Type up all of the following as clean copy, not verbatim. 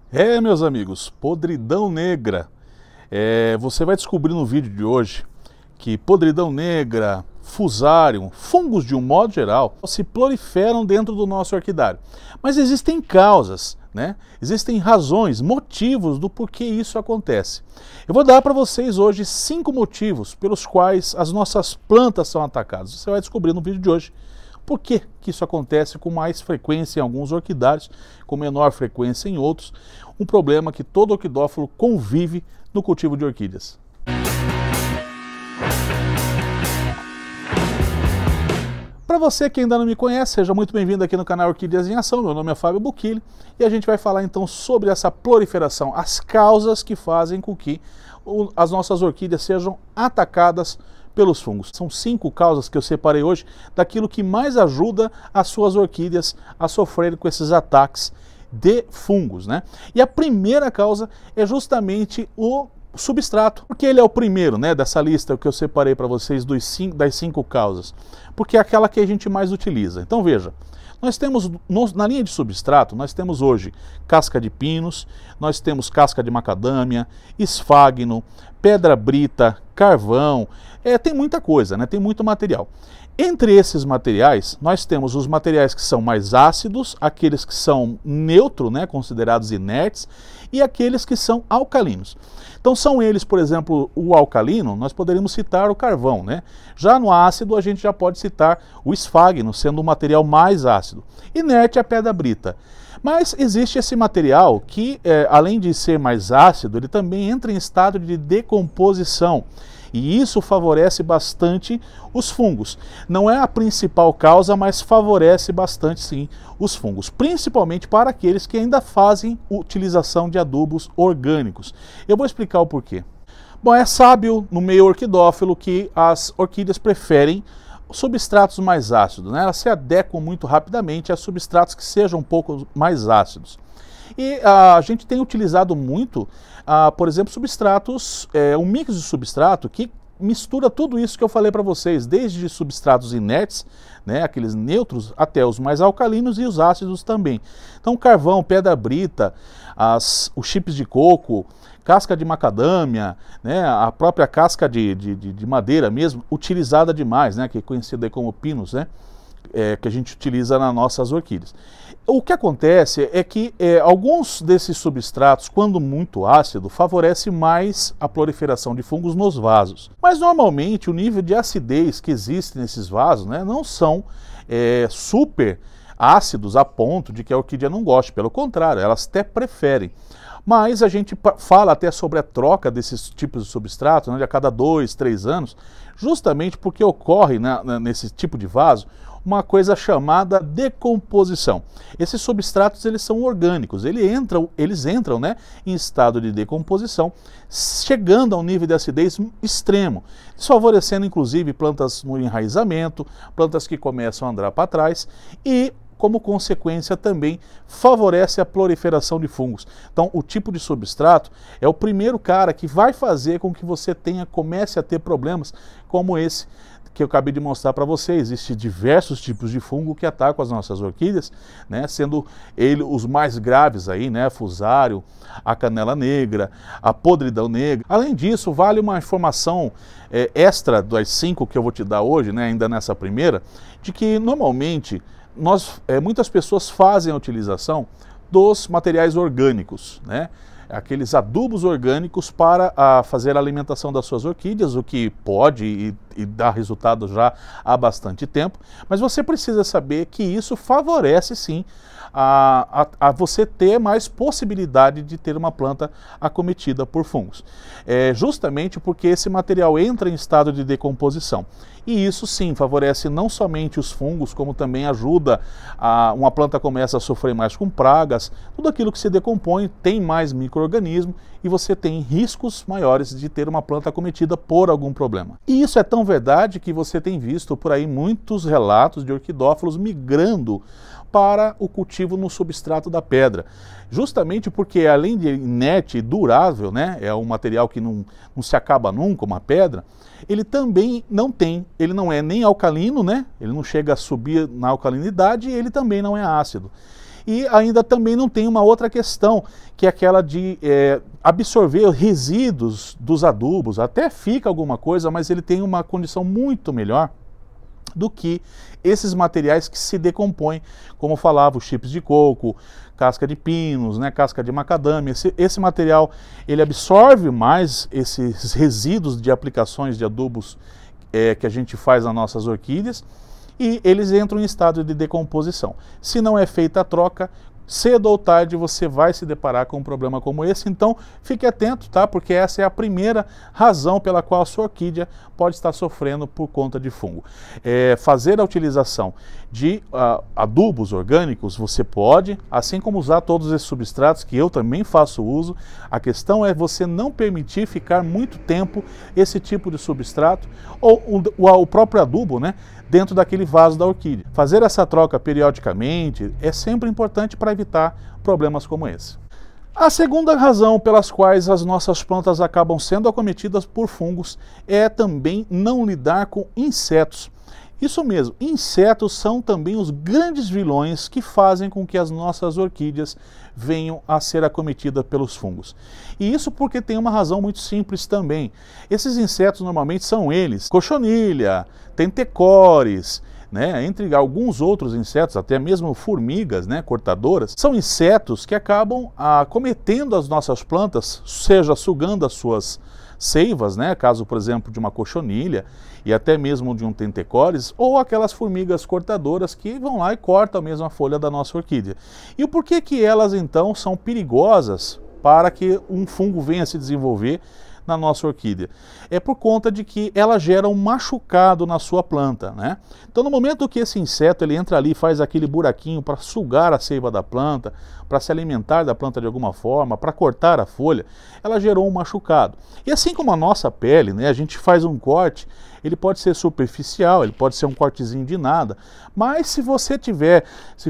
Meus amigos, podridão negra. Você vai descobrir no vídeo de hoje que podridão negra, fusarium, fungos de um modo geral, se proliferam dentro do nosso orquidário. Mas existem causas, né? Existem razões, motivos do porquê isso acontece. Eu vou dar para vocês hoje 5 motivos pelos quais as nossas plantas são atacadas. Você vai descobrir no vídeo de hoje. Por que isso acontece com mais frequência em alguns orquidários, com menor frequência em outros? Um problema que todo orquidófilo convive no cultivo de orquídeas. Para você que ainda não me conhece, seja muito bem-vindo aqui no canal Orquídeas em Ação. Meu nome é Fábio Buquili e a gente vai falar então sobre essa proliferação, as causas que fazem com que as nossas orquídeas sejam atacadas pelos fungos. São 5 causas que eu separei hoje daquilo que mais ajuda as suas orquídeas a sofrerem com esses ataques de fungos, né? E a primeira causa é justamente o substrato, porque ele é o primeiro, né, dessa lista que eu separei para vocês das 5 causas, porque é aquela que a gente mais utiliza. Então veja, nós temos na linha de substrato, nós temos hoje casca de pinos, nós temos casca de macadâmia, esfagno, pedra brita, carvão, tem muita coisa, né? Tem muito material. Entre esses materiais, nós temos os materiais que são mais ácidos, aqueles que são neutros, né, considerados inertes, e aqueles que são alcalinos. Então são eles, por exemplo, o alcalino, nós poderíamos citar o carvão, né? Já no ácido a gente já pode citar o esfagno, sendo o material mais ácido. Inerte é a pedra brita. Mas existe esse material que, além de ser mais ácido, ele também entra em estado de decomposição. E isso favorece bastante os fungos. Não é a principal causa, mas favorece bastante sim os fungos, principalmente para aqueles que ainda fazem utilização de adubos orgânicos. Eu vou explicar o porquê. Bom, é sábio no meio orquidófilo que as orquídeas preferem substratos mais ácidos, né? Elas se adequam muito rapidamente a substratos que sejam um pouco mais ácidos. E a gente tem utilizado muito, por exemplo, substratos, um mix de substrato que mistura tudo isso que eu falei para vocês, desde substratos inertes, né, aqueles neutros, até os mais alcalinos e os ácidos também. Então carvão, pedra brita, os chips de coco, casca de macadâmia, né, a própria casca de madeira mesmo, utilizada demais, né, que é conhecida como pinos, né, que a gente utiliza nas nossas orquídeas. O que acontece é que alguns desses substratos, quando muito ácido, favorece mais a proliferação de fungos nos vasos. Mas normalmente o nível de acidez que existe nesses vasos, né, não são super ácidos a ponto de que a orquídea não goste, pelo contrário, elas até preferem. Mas a gente fala até sobre a troca desses tipos de substratos, né, a cada 2, 3 anos, justamente porque ocorre, né, nesse tipo de vaso uma coisa chamada decomposição. Esses substratos eles são orgânicos, eles entram, né, em estado de decomposição, chegando a um nível de acidez extremo, desfavorecendo inclusive plantas no enraizamento, plantas que começam a andar para trás e, como consequência, também favorece a proliferação de fungos. Então, o tipo de substrato é o primeiro cara que vai fazer com que você comece a ter problemas como esse que eu acabei de mostrar para vocês. Existem diversos tipos de fungo que atacam as nossas orquídeas, né, sendo os mais graves aí, né, fusário, a canela negra, a podridão negra. Além disso, vale uma informação extra das 5 que eu vou te dar hoje, né, ainda nessa primeira, de que normalmente muitas pessoas fazem a utilização dos materiais orgânicos, né? Aqueles adubos orgânicos para fazer a alimentação das suas orquídeas, o que pode e dá resultado já há bastante tempo, mas você precisa saber que isso favorece sim a você ter mais possibilidade de ter uma planta acometida por fungos. Justamente porque esse material entra em estado de decomposição. E isso sim favorece não somente os fungos, como também ajuda uma planta começa a sofrer mais com pragas, tudo aquilo que se decompõe tem mais micro-organismo e você tem riscos maiores de ter uma planta acometida por algum problema. E isso é tão verdade que você tem visto por aí muitos relatos de orquidófilos migrando para o cultivo no substrato da pedra, justamente porque além de inerte e durável, né, é um material que não se acaba nunca, uma pedra, ele também ele não é nem alcalino, né, ele não chega a subir na alcalinidade e ele também não é ácido. E ainda também não tem uma outra questão, que é aquela de absorver resíduos dos adubos. Até fica alguma coisa, mas ele tem uma condição muito melhor do que esses materiais que se decompõem, como eu falava, os chips de coco, casca de pinos, né, casca de macadâmia. Esse material ele absorve mais esses resíduos de aplicações de adubos que a gente faz nas nossas orquídeas, e eles entram em estado de decomposição. Se não é feita a troca, cedo ou tarde você vai se deparar com um problema como esse. Então fique atento, tá? Porque essa é a primeira razão pela qual a sua orquídea pode estar sofrendo por conta de fungo. Fazer a utilização de adubos orgânicos você pode, assim como usar todos esses substratos que eu também faço uso. A questão é você não permitir ficar muito tempo esse tipo de substrato ou o próprio adubo, né, dentro daquele vaso da orquídea. Fazer essa troca periodicamente é sempre importante para evitar problemas como esse. A segunda razão pelas quais as nossas plantas acabam sendo acometidas por fungos é também não lidar com insetos. Isso mesmo, insetos são também os grandes vilões que fazem com que as nossas orquídeas venham a ser acometidas pelos fungos. E isso porque tem uma razão muito simples também. Esses insetos normalmente são eles: cochonilha, tentecores, né, entre alguns outros insetos, até mesmo formigas, né, cortadoras. São insetos que acabam acometendo as nossas plantas, seja sugando as suas seivas, né, caso, por exemplo, de uma cochonilha e até mesmo de um tentecores, ou aquelas formigas cortadoras que vão lá e cortam a mesma folha da nossa orquídea. E o porquê que elas então são perigosas para que um fungo venha se desenvolver na nossa orquídea? É por conta de que ela gera um machucado na sua planta, né? Então, no momento que esse inseto ele entra ali e faz aquele buraquinho para sugar a seiva da planta, para se alimentar da planta de alguma forma, para cortar a folha, ela gerou um machucado. E assim como a nossa pele, né, a gente faz um corte, ele pode ser superficial, ele pode ser um cortezinho de nada, mas se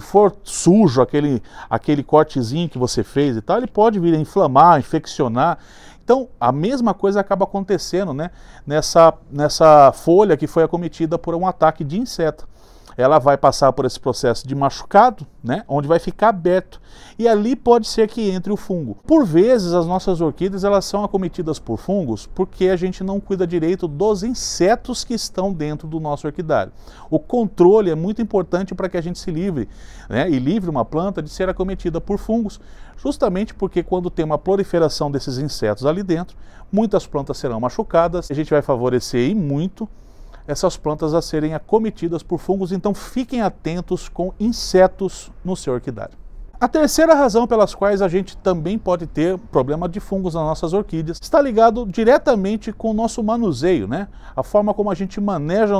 for sujo aquele cortezinho que você fez e tal, ele pode vir a inflamar, infeccionar. Então, a mesma coisa acaba acontecendo, né, nessa folha que foi acometida por um ataque de inseto. Ela vai passar por esse processo de machucado, né, onde vai ficar aberto, e ali pode ser que entre o fungo. Por vezes, as nossas orquídeas elas são acometidas por fungos porque a gente não cuida direito dos insetos que estão dentro do nosso orquidário. O controle é muito importante para que a gente se livre, né, e livre uma planta de ser acometida por fungos, justamente porque quando tem uma proliferação desses insetos ali dentro, muitas plantas serão machucadas. A gente vai favorecer e muito essas plantas a serem acometidas por fungos, então fiquem atentos com insetos no seu orquidário. A terceira razão pelas quais a gente também pode ter problema de fungos nas nossas orquídeas está ligado diretamente com o nosso manuseio, né? A forma como a gente maneja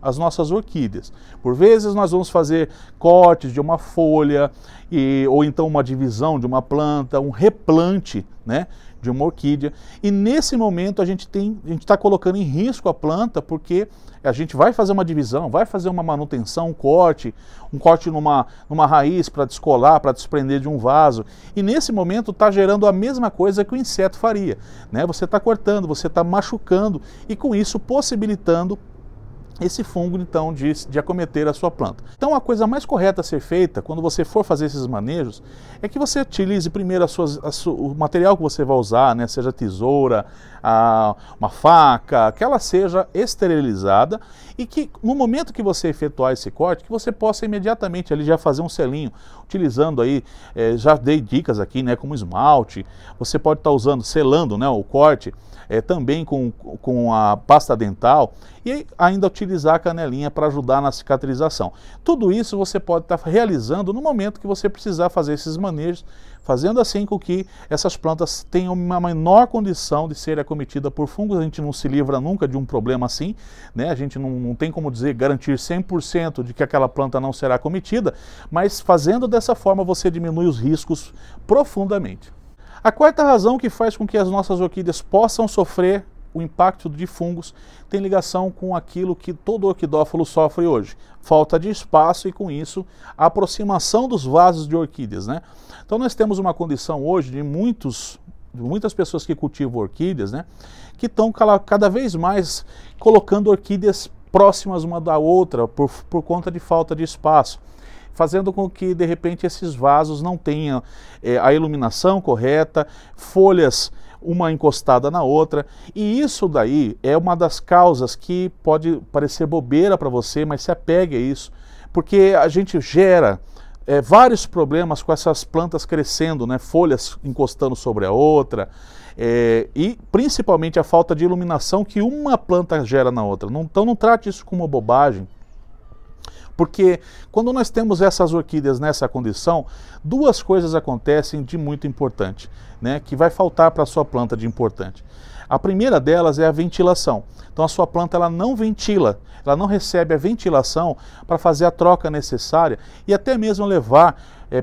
as nossas orquídeas. Por vezes nós vamos fazer cortes de uma folha, ou então uma divisão de uma planta, um replante, né, de uma orquídea, e nesse momento a gente está colocando em risco a planta, porque a gente vai fazer uma divisão, vai fazer uma manutenção, um corte numa raiz para descolar, para desprender de um vaso, e nesse momento está gerando a mesma coisa que o inseto faria, né? Você está cortando, você está machucando, e com isso possibilitando esse fungo, então, de acometer a sua planta. Então, a coisa mais correta a ser feita, quando você for fazer esses manejos, é que você utilize primeiro o material que você vai usar, né, seja tesoura, uma faca, que ela seja esterilizada, e que no momento que você efetuar esse corte, que você possa imediatamente ali já fazer um selinho, utilizando aí, já dei dicas aqui, né, como esmalte. Você pode estar usando, selando, né, o corte, também com a pasta dental, e ainda utilizar a canelinha para ajudar na cicatrização. Tudo isso você pode estar realizando no momento que você precisar fazer esses manejos, fazendo assim com que essas plantas tenham uma menor condição de serem acometidas por fungos. A gente não se livra nunca de um problema assim, né? A gente não tem como garantir 100% de que aquela planta não será acometida, mas fazendo dessa forma você diminui os riscos profundamente. A quarta razão que faz com que as nossas orquídeas possam sofrer o impacto de fungos tem ligação com aquilo que todo orquidófilo sofre hoje: falta de espaço, e com isso a aproximação dos vasos de orquídeas, né? Então nós temos uma condição hoje de muitas pessoas que cultivam orquídeas, né, que estão cada vez mais colocando orquídeas próximas uma da outra por conta de falta de espaço. fazendo com que de repente esses vasos não tenham a iluminação correta, folhas uma encostada na outra, e isso daí é uma das causas que pode parecer bobeira para você, mas se apegue a isso, porque a gente gera vários problemas com essas plantas crescendo, né? Folhas encostando sobre a outra, e principalmente a falta de iluminação que uma planta gera na outra. Então não trate isso como bobagem, porque quando nós temos essas orquídeas nessa condição, duas coisas acontecem de muito importante, né, que vai faltar para a sua planta de importante. A primeira delas é a ventilação. Então a sua planta ela não ventila, ela não recebe a ventilação para fazer a troca necessária e até mesmo levar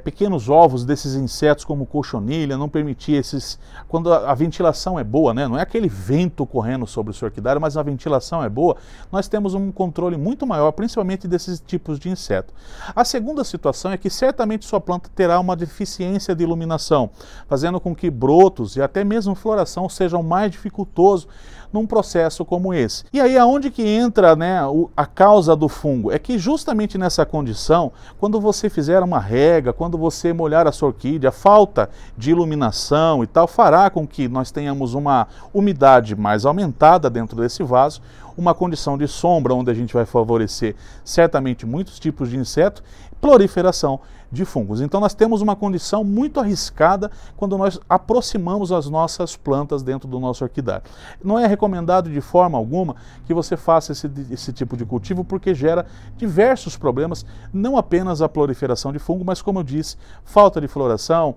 pequenos ovos desses insetos como cochonilha, não permitir esses... Quando a ventilação é boa, né? Não é aquele vento correndo sobre o seu orquidário, mas a ventilação é boa, nós temos um controle muito maior, principalmente desses tipos de inseto. A segunda situação é que certamente sua planta terá uma deficiência de iluminação, fazendo com que brotos e até mesmo floração sejam mais dificultosos num processo como esse. E aí aonde que entra, né, a causa do fungo? É que justamente nessa condição, quando você fizer uma rega, quando você molhar a sua orquídea, a falta de iluminação e tal fará com que nós tenhamos uma umidade mais aumentada dentro desse vaso, uma condição de sombra onde a gente vai favorecer certamente muitos tipos de inseto, proliferação de fungos. Então nós temos uma condição muito arriscada quando nós aproximamos as nossas plantas dentro do nosso orquidário. Não é recomendado de forma alguma que você faça esse tipo de cultivo porque gera diversos problemas, não apenas a proliferação de fungo, mas como eu disse, falta de floração,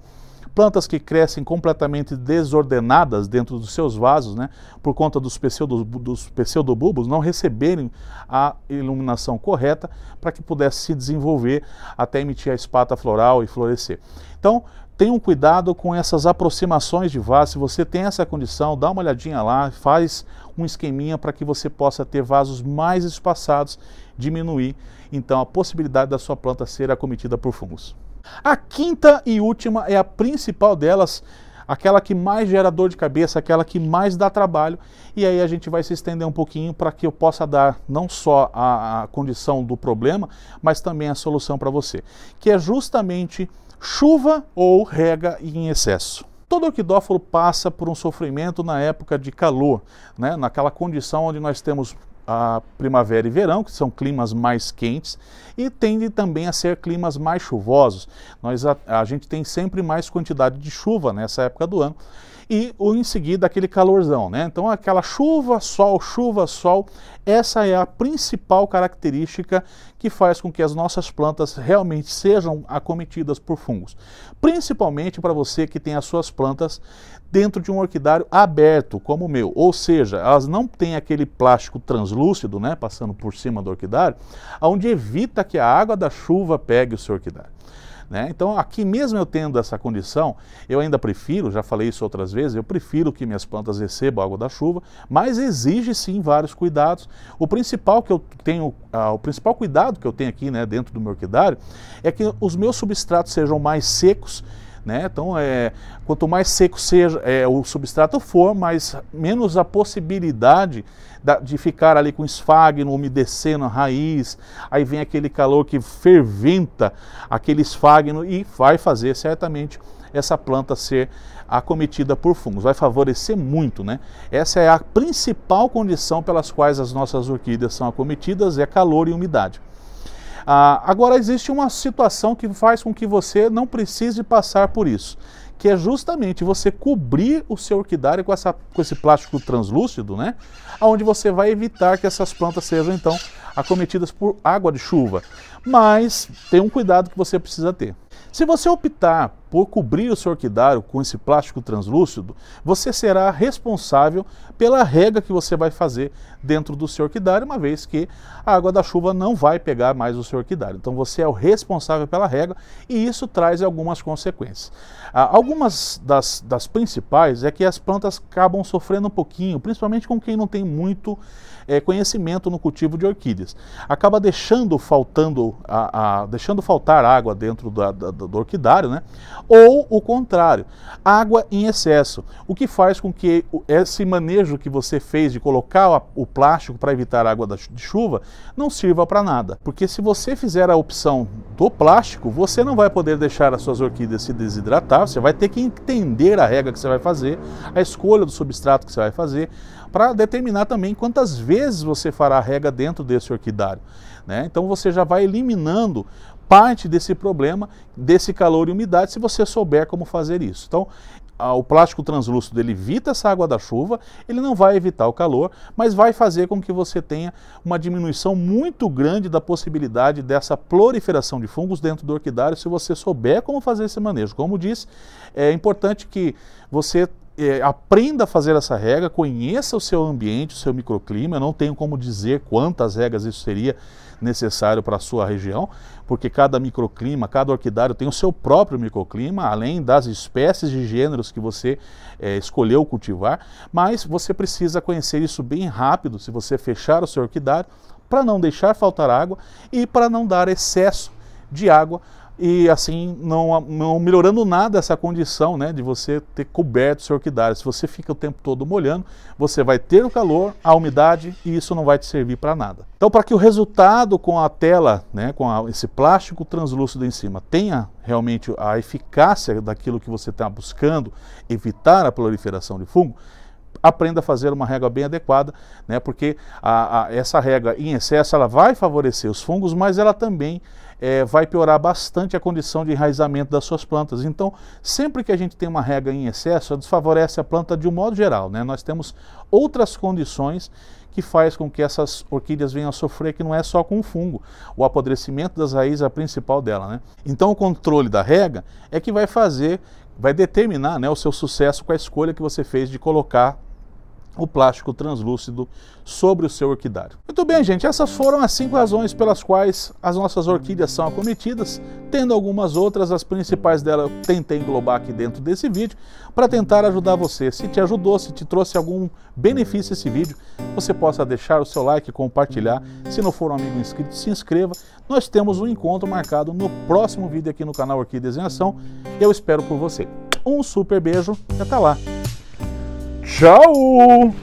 plantas que crescem completamente desordenadas dentro dos seus vasos, né, por conta dos pseudobulbos não receberem a iluminação correta para que pudesse se desenvolver até emitir a espata floral e florescer. Então, tenham cuidado com essas aproximações de vasos. Se você tem essa condição, dá uma olhadinha lá, faz um esqueminha para que você possa ter vasos mais espaçados, diminuir então a possibilidade da sua planta ser acometida por fungos. A quinta e última é a principal delas, aquela que mais gera dor de cabeça, aquela que mais dá trabalho, e aí a gente vai se estender um pouquinho para que eu possa dar não só a condição do problema, mas também a solução para você, que é justamente chuva ou rega em excesso. Todo orquidófilo passa por um sofrimento na época de calor, né? Naquela condição onde nós temos a primavera e verão, que são climas mais quentes, e tende também a ser climas mais chuvosos. A gente tem sempre mais quantidade de chuva nessa época do ano, e em seguida aquele calorzão, né? Então aquela chuva, sol, essa é a principal característica que faz com que as nossas plantas realmente sejam acometidas por fungos. Principalmente para você que tem as suas plantas dentro de um orquidário aberto, como o meu, ou seja, elas não têm aquele plástico translúcido, né, passando por cima do orquidário, onde evita que a água da chuva pegue o seu orquidário. Né? Então aqui mesmo eu tendo essa condição, eu ainda prefiro, já falei isso outras vezes, eu prefiro que minhas plantas recebam água da chuva, mas exige sim vários cuidados. O principal cuidado que eu tenho aqui, né, dentro do meu orquidário é que os meus substratos sejam mais secos, né? Então, quanto mais seco seja o substrato for, menos a possibilidade de ficar ali com esfagno, umedecendo a raiz, aí vem aquele calor que ferventa aquele esfagno e vai fazer certamente essa planta ser acometida por fungos, vai favorecer muito, né? Essa é a principal condição pelas quais as nossas orquídeas são acometidas, é calor e umidade. Agora existe uma situação que faz com que você não precise passar por isso, que é justamente você cobrir o seu orquidário com esse plástico translúcido, né? Onde você vai evitar que essas plantas sejam então acometidas por água de chuva. Mas tem um cuidado que você precisa ter. Se você optar por cobrir o seu orquidário com esse plástico translúcido, você será responsável pela rega que você vai fazer dentro do seu orquidário, uma vez que a água da chuva não vai pegar mais o seu orquidário. Então você é o responsável pela rega e isso traz algumas consequências. Algumas das principais é que as plantas acabam sofrendo um pouquinho, principalmente com quem não tem muito conhecimento no cultivo de orquídeas. Acaba deixando faltar água dentro do orquidário, né? Ou o contrário, água em excesso, o que faz com que esse manejo que você fez de colocar o plástico para evitar água de chuva não sirva para nada. Porque se você fizer a opção do plástico, você não vai poder deixar as suas orquídeas se desidratar, você vai ter que entender a regra que você vai fazer, a escolha do substrato que você vai fazer, para determinar também quantas vezes você fará a rega dentro desse orquidário, né? Então você já vai eliminando parte desse problema, desse calor e umidade, se você souber como fazer isso. Então, o plástico translúcido ele evita essa água da chuva, ele não vai evitar o calor, mas vai fazer com que você tenha uma diminuição muito grande da possibilidade dessa proliferação de fungos dentro do orquidário, se você souber como fazer esse manejo. Como disse, é importante que você aprenda a fazer essa rega, conheça o seu ambiente, o seu microclima. Eu não tenho como dizer quantas regas isso seria necessário para a sua região, porque cada microclima, cada orquidário tem o seu próprio microclima, além das espécies de gêneros que você escolheu cultivar, mas você precisa conhecer isso bem rápido se você fechar o seu orquidário, para não deixar faltar água e para não dar excesso de água, e assim não melhorando nada essa condição, né, de você ter coberto o seu orquidário. Se você fica o tempo todo molhando, você vai ter o calor, a umidade, e isso não vai te servir para nada. Então, para que o resultado com a tela, né, com esse plástico translúcido em cima, tenha realmente a eficácia daquilo que você está buscando, evitar a proliferação de fungo, aprenda a fazer uma rega bem adequada, né, porque essa rega em excesso ela vai favorecer os fungos, mas ela também vai piorar bastante a condição de enraizamento das suas plantas. Então, sempre que a gente tem uma rega em excesso, ela desfavorece a planta de um modo geral, né? Nós temos outras condições que faz com que essas orquídeas venham a sofrer, que não é só com o fungo. O apodrecimento das raízes é a principal dela, né? Então, o controle da rega é que vai determinar, né, o seu sucesso com a escolha que você fez de colocar o plástico translúcido sobre o seu orquidário. Muito bem, gente, essas foram as 5 razões pelas quais as nossas orquídeas são acometidas, tendo algumas outras, as principais delas eu tentei englobar aqui dentro desse vídeo, para tentar ajudar você. Se te ajudou, se te trouxe algum benefício esse vídeo, você possa deixar o seu like, compartilhar. Se não for um amigo inscrito, se inscreva. Nós temos um encontro marcado no próximo vídeo aqui no canal Orquídeas em Ação. Eu espero por você. Um super beijo e até lá! Tchau!